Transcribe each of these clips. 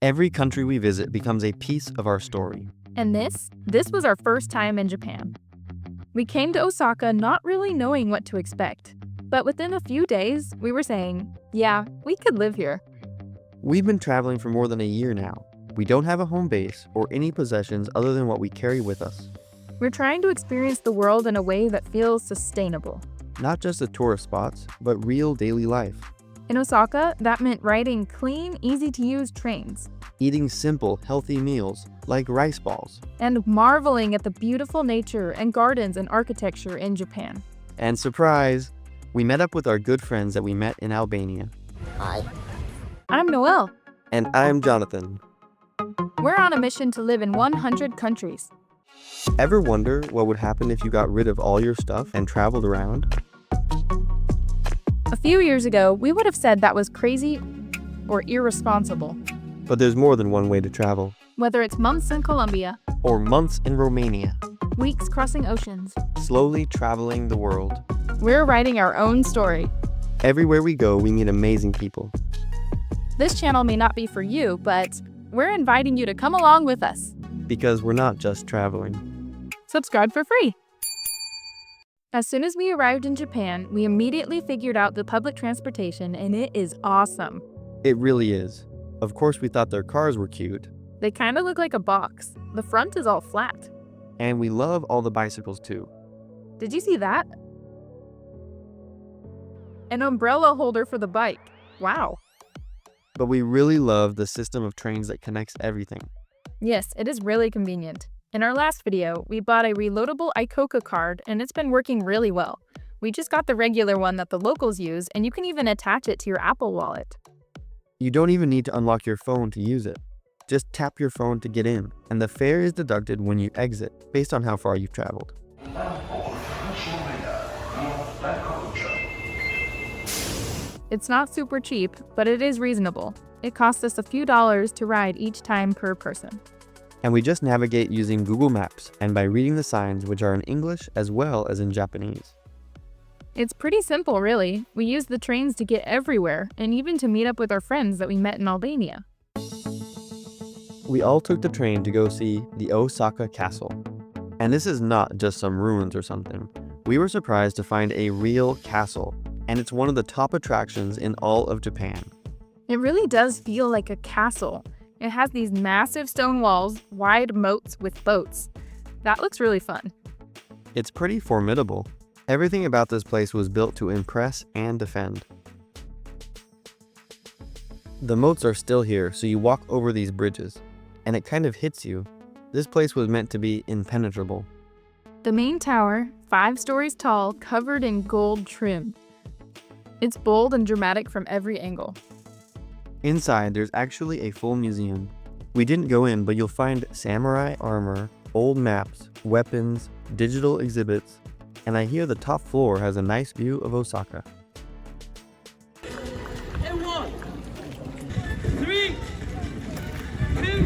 Every country we visit becomes a piece of our story. And this was our first time in Japan. We came to Osaka not really knowing what to expect. But within a few days, we were saying, yeah, we could live here. We've been traveling for more than a year now. We don't have a home base or any possessions other than what we carry with us. We're trying to experience the world in a way that feels sustainable. Not just the tourist spots, but real daily life. In Osaka, that meant riding clean, easy-to-use trains. Eating simple, healthy meals like rice balls. And marveling at the beautiful nature and gardens and architecture in Japan. And surprise, we met up with our good friends that we met in Albania. Hi. I'm Noelle. And I'm Jonathan. We're on a mission to live in 100 countries. Ever wonder what would happen if you got rid of all your stuff and traveled around? A few years ago, we would have said that was crazy or irresponsible. But there's more than one way to travel. Whether it's months in Colombia, Or months in Romania. weeks crossing oceans, Slowly traveling the world. we're writing our own story. Everywhere we go, we meet amazing people. This channel may not be for you, but we're inviting you to come along with us. Because we're not just traveling. Subscribe for free. As soon as we arrived in Japan, we immediately figured out the public transportation, and it is awesome. It really is. Of course, we thought their cars were cute. They kind of look like a box. The front is all flat. And we love all the bicycles too. Did you see that? An umbrella holder for the bike. Wow. But we really love the system of trains that connects everything. Yes, it is really convenient. In our last video, we bought a reloadable Icoca card, and it's been working really well. We just got the regular one that the locals use, and you can even attach it to your Apple Wallet. You don't even need to unlock your phone to use it. Just tap your phone to get in, and the fare is deducted when you exit, based on how far you've traveled. It's not super cheap, but it is reasonable. It costs us a few dollars to ride each time per person. And we just navigate using Google Maps and by reading the signs, which are in English as well as in Japanese. It's pretty simple, really. We use the trains to get everywhere, and even to meet up with our friends that we met in Albania. We all took the train to go see the Osaka Castle. And this is not just some ruins or something. We were surprised to find a real castle, and it's one of the top attractions in all of Japan. It really does feel like a castle. It has these massive stone walls, wide moats with boats. That looks really fun. It's pretty formidable. Everything about this place was built to impress and defend. The moats are still here, so you walk over these bridges, and it kind of hits you. This place was meant to be impenetrable. The main tower, 5 stories tall, covered in gold trim. It's bold and dramatic from every angle. Inside, there's actually a full museum. We didn't go in, but you'll find samurai armor, old maps, weapons, digital exhibits, and I hear the top floor has a nice view of Osaka. 1, 3, 2,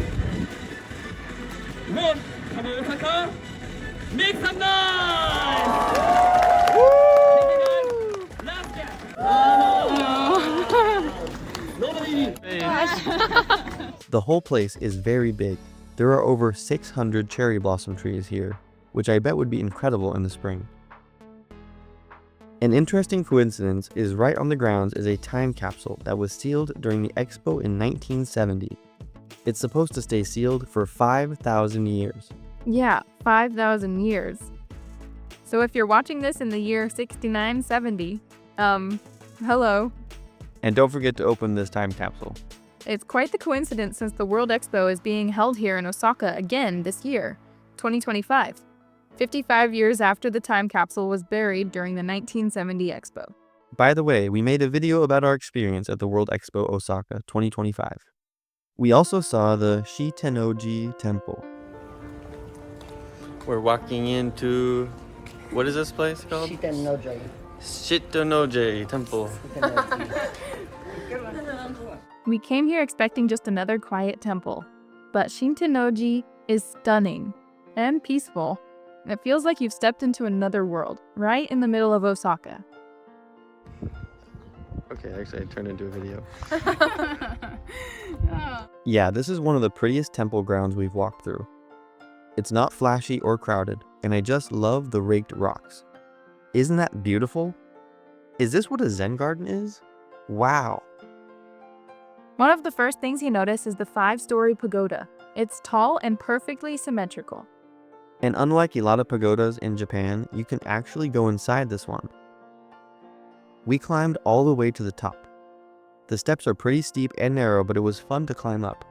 1. Come on, Osaka. Make some noise! The whole place is very big. There are over 600 cherry blossom trees here, which I bet would be incredible in the spring. An interesting coincidence is right on the grounds is a time capsule that was sealed during the expo in 1970. It's supposed to stay sealed for 5,000 years. Yeah, 5,000 years. So if you're watching this in the year 6970, hello. And don't forget to open this time capsule. It's quite the coincidence since the World Expo is being held here in Osaka again this year, 2025, 55 years after the time capsule was buried during the 1970 Expo. By the way, we made a video about our experience at the World Expo Osaka 2025. We also saw the Shitenoji Temple. We're walking into, what is this place called? Shitenoji. Shitenoji Temple. We came here expecting just another quiet temple, but Shitenoji is stunning and peaceful. It feels like you've stepped into another world, right in the middle of Osaka. Okay, actually, I turned into a video. Oh. Yeah, this is one of the prettiest temple grounds we've walked through. It's not flashy or crowded, and I just love the raked rocks. Isn't that beautiful? Is this what a Zen garden is? Wow. One of the first things you notice is the 5-story pagoda. It's tall and perfectly symmetrical. And unlike a lot of pagodas in Japan, you can actually go inside this one. We climbed all the way to the top. The steps are pretty steep and narrow, but it was fun to climb up.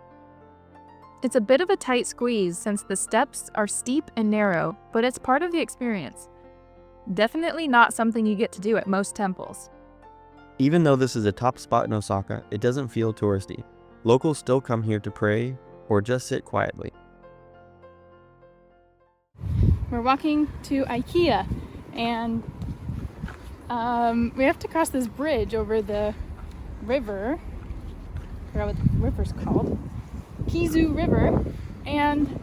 It's a bit of a tight squeeze since the steps are steep and narrow, but it's part of the experience. Definitely not something you get to do at most temples. Even though this is a top spot in Osaka, it doesn't feel touristy. Locals still come here to pray or just sit quietly. We're walking to IKEA, and we have to cross this bridge over the river. I forgot what the river's called. Kizu River. And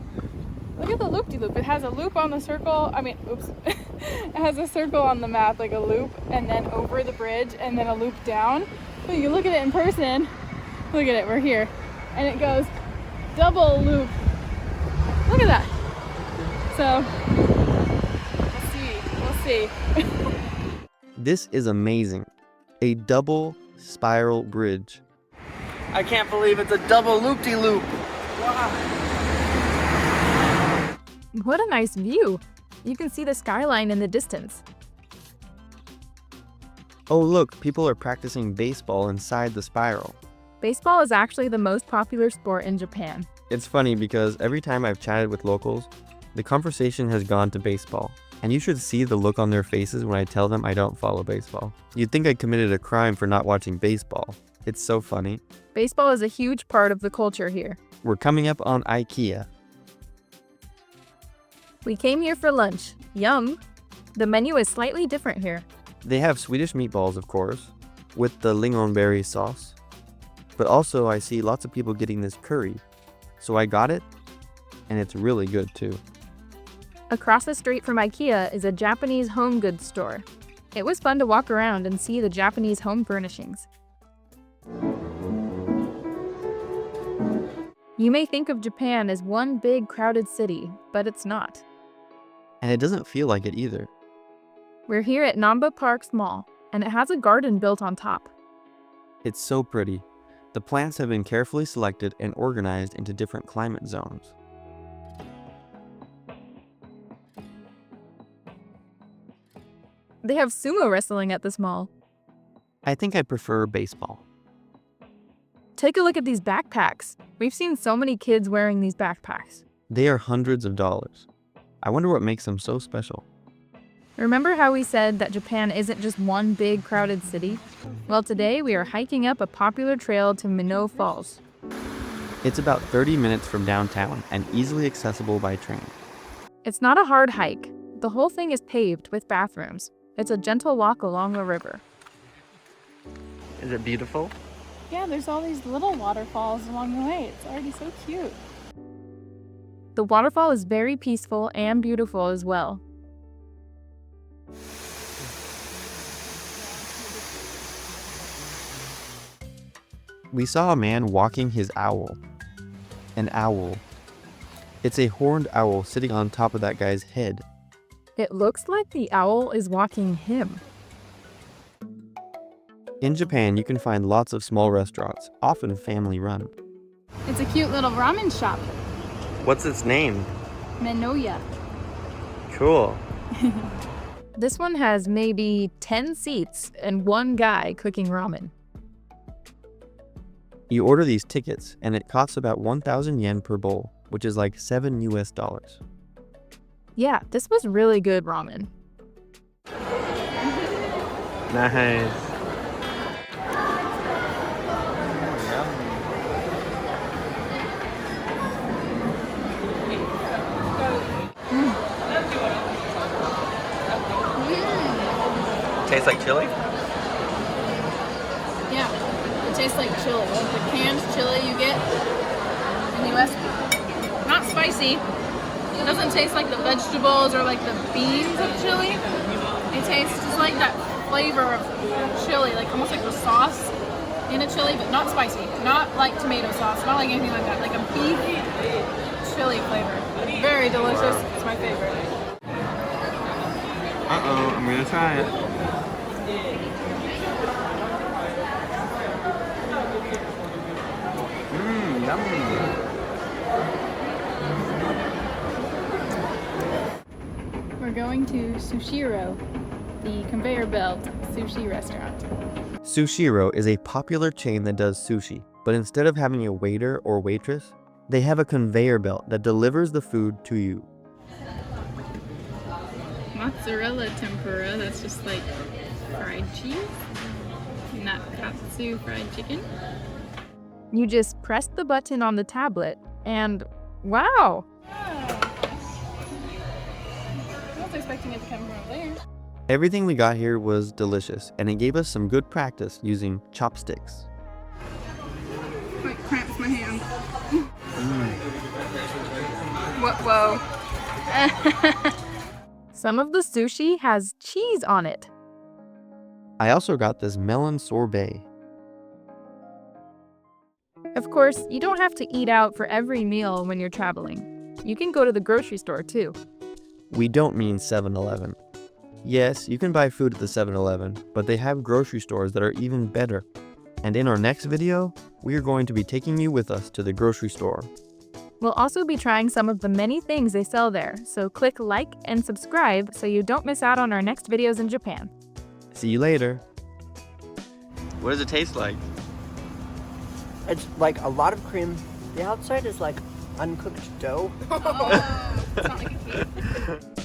look at the loop-de-loop. It has a loop on the circle. It has a circle on the map, like a loop, and then over the bridge, and then a loop down. But you can look at it in person. Look at it, we're here. And it goes double loop. Look at that. So, we'll see. This is amazing. A double spiral bridge. I can't believe it's a double loop-de-loop. Wow. What a nice view! You can see the skyline in the distance. Oh look, people are practicing baseball inside the spiral. Baseball is actually the most popular sport in Japan. It's funny because every time I've chatted with locals, the conversation has gone to baseball. And you should see the look on their faces when I tell them I don't follow baseball. You'd think I committed a crime for not watching baseball. It's so funny. Baseball is a huge part of the culture here. We're coming up on IKEA. We came here for lunch. Yum! The menu is slightly different here. They have Swedish meatballs, of course, with the lingonberry sauce. But also I see lots of people getting this curry. So I got it, and it's really good too. Across the street from IKEA is a Japanese home goods store. It was fun to walk around and see the Japanese home furnishings. You may think of Japan as one big crowded city, but it's not. And it doesn't feel like it either. We're here at Namba Park Mall, and it has a garden built on top. It's so pretty. The plants have been carefully selected and organized into different climate zones. They have sumo wrestling at this mall. I think I prefer baseball. Take a look at these backpacks. We've seen so many kids wearing these backpacks. They are hundreds of dollars. I wonder what makes them so special. Remember how we said that Japan isn't just one big crowded city? Well, today we are hiking up a popular trail to Minnow Falls. It's about 30 minutes from downtown and easily accessible by train. It's not a hard hike. The whole thing is paved with bathrooms. It's a gentle walk along the river. Is it beautiful? Yeah, there's all these little waterfalls along the way. It's already so cute. The waterfall is very peaceful and beautiful as well. We saw a man walking his owl. An owl. It's a horned owl sitting on top of that guy's head. It looks like the owl is walking him. In Japan, you can find lots of small restaurants, often family-run. It's a cute little ramen shop. What's its name? Menoya. Cool. This one has maybe 10 seats and one guy cooking ramen. You order these tickets, and it costs about 1,000 yen per bowl, which is like $7 US. Yeah, this was really good ramen. Nice. Tastes like chili? Yeah, it tastes like chili. Like the canned chili you get in the US. Not spicy. It doesn't taste like the vegetables or like the beans of chili. It tastes just like that flavor of chili, like almost like the sauce in a chili, but not spicy. Not like tomato sauce, not like anything like that. Like a beef chili flavor. Very delicious. It's my favorite. Uh-oh, I'm gonna try it. Yummy. We're going to Sushiro, the conveyor belt sushi restaurant. Sushiro is a popular chain that does sushi, but instead of having a waiter or waitress, they have a conveyor belt that delivers the food to you. Mozzarella tempura, that's just like fried cheese, not katsu fried chicken. You just press the button on the tablet, and wow! I was expecting it to come from over there. Everything we got here was delicious, and it gave us some good practice using chopsticks. Like cramps my hand. Whoa. Some of the sushi has cheese on it. I also got this melon sorbet. Of course, you don't have to eat out for every meal when you're traveling. You can go to the grocery store too. We don't mean 7-Eleven. Yes, you can buy food at the 7-Eleven, but they have grocery stores that are even better. And in our next video, we are going to be taking you with us to the grocery store. We'll also be trying some of the many things they sell there, so click like and subscribe so you don't miss out on our next videos in Japan. See you later. What does it taste like? It's like a lot of cream. The outside is like uncooked dough. Oh, it's not like a cake.